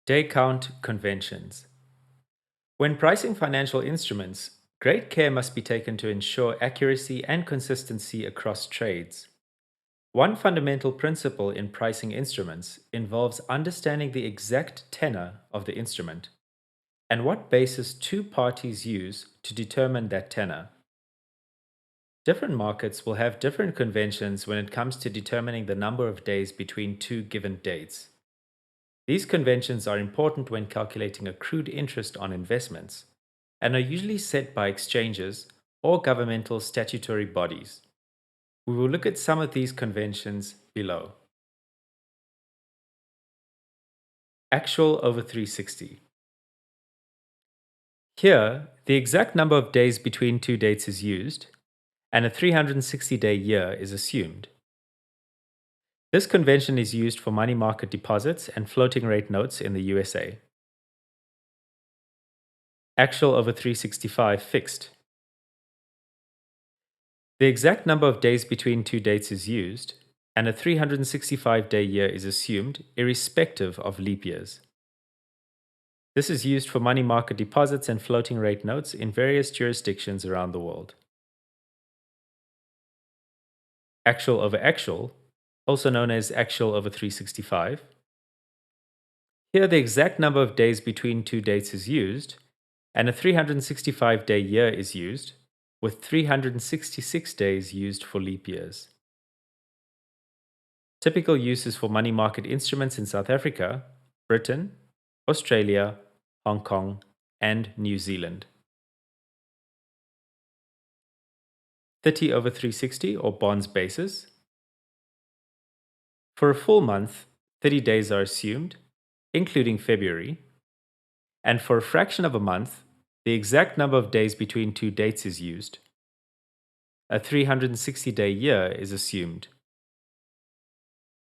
Day count conventions. When pricing financial instruments, great care must be taken to ensure accuracy and consistency across trades. One fundamental principle in pricing instruments involves understanding the exact tenor of the instrument and what basis two parties use to determine that tenor. Different markets will have different conventions when it comes to determining the number of days between two given dates. These conventions are important when calculating accrued interest on investments and are usually set by exchanges or governmental statutory bodies. We will look at some of these conventions below. Actual over 360. Here, the exact number of days between two dates is used, and a 360-day year is assumed. This convention is used for money market deposits and floating rate notes in the USA. Actual over 365 fixed. The exact number of days between two dates is used, and a 365-day year is assumed, irrespective of leap years. This is used for money market deposits and floating rate notes in various jurisdictions around the world. Actual over actual, also known as actual over 365. Here, the exact number of days between two dates is used, and a 365-day year is used, with 366 days used for leap years. Typical uses for money market instruments in South Africa, Britain, Australia, Hong Kong, and New Zealand. 30 over 360 or bonds basis. For a full month, 30 days are assumed, including February. And for a fraction of a month, the exact number of days between two dates is used. A 360-day year is assumed.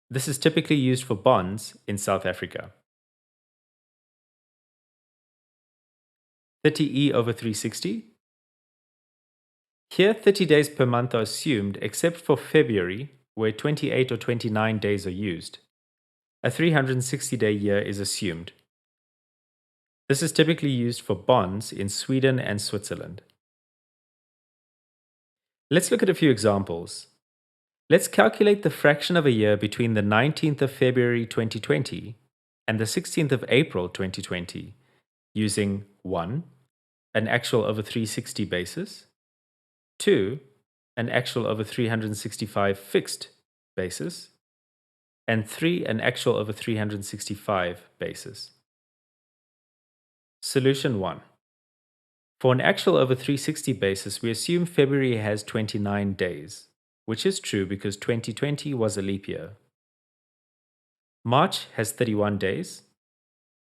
This is typically used for bonds in South Africa. 30E over 360. Here, 30 days per month are assumed except for February, where 28 or 29 days are used. A 360-day year is assumed. This is typically used for bonds in Sweden and Switzerland. Let's look at a few examples. Let's calculate the fraction of a year between the 19th of February 2020 and the 16th of April 2020 using 1. An actual over 360 basis, 2. An actual over 365 fixed basis, and 3. An actual over 365 basis. Solution 1. For an actual over 360 basis, we assume February has 29 days, which is true because 2020 was a leap year. March has 31 days,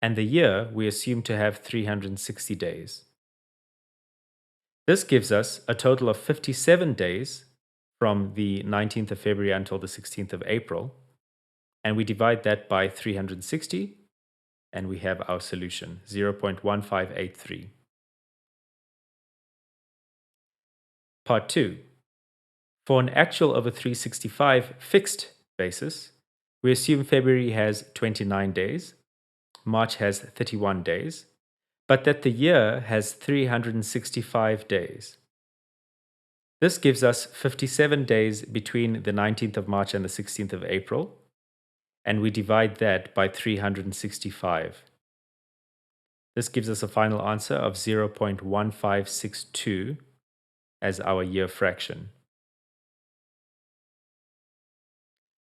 and the year we assume to have 360 days. This gives us a total of 57 days from the 19th of February until the 16th of April, and we divide that by 360, and we have our solution, 0.1583. Part 2. For an actual over 365 fixed basis, we assume February has 29 days, March has 31 days, but that the year has 365 days. This gives us 57 days between the 19th of March and the 16th of April, and we divide that by 365. This gives us a final answer of 0.1562 as our year fraction.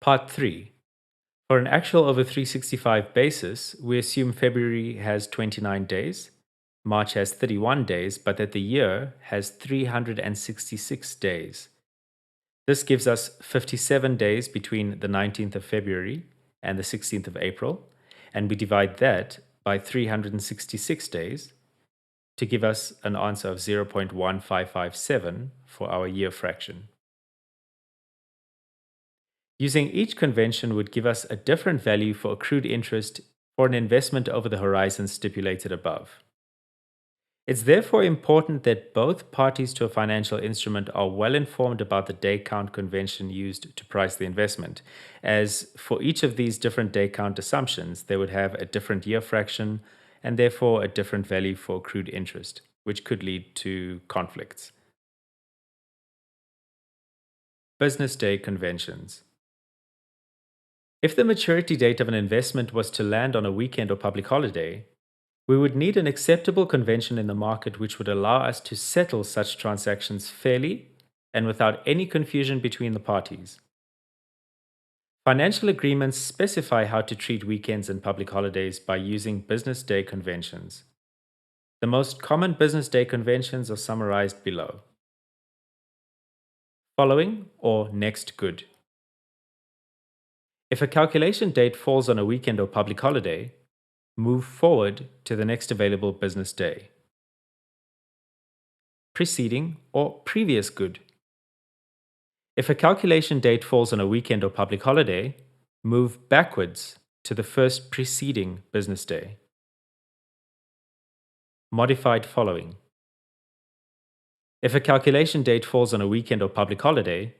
Part 3. For an actual over 365 basis, we assume February has 29 days, March has 31 days, but that the year has 366 days. This gives us 57 days between the 19th of February and the 16th of April, and we divide that by 366 days to give us an answer of 0.1557 for our year fraction. Using each convention would give us a different value for accrued interest for an investment over the horizon stipulated above. It's therefore important that both parties to a financial instrument are well informed about the day count convention used to price the investment, as for each of these different day count assumptions, they would have a different year fraction and therefore a different value for accrued interest, which could lead to conflicts. Business day conventions. If the maturity date of an investment was to land on a weekend or public holiday, we would need an acceptable convention in the market which would allow us to settle such transactions fairly and without any confusion between the parties. Financial agreements specify how to treat weekends and public holidays by using business day conventions. The most common business day conventions are summarized below. Following or next good. If a calculation date falls on a weekend or public holiday, move forward to the next available business day. Preceding or previous good. If a calculation date falls on a weekend or public holiday, move backwards to the first preceding business day. Modified following. If a calculation date falls on a weekend or public holiday,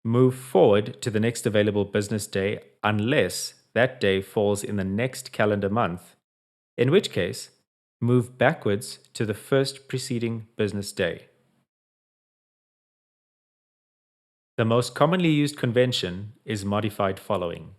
move forward to the next available business day unless that day falls in the next calendar month, in which case, move backwards to the first preceding business day. The most commonly used convention is modified following.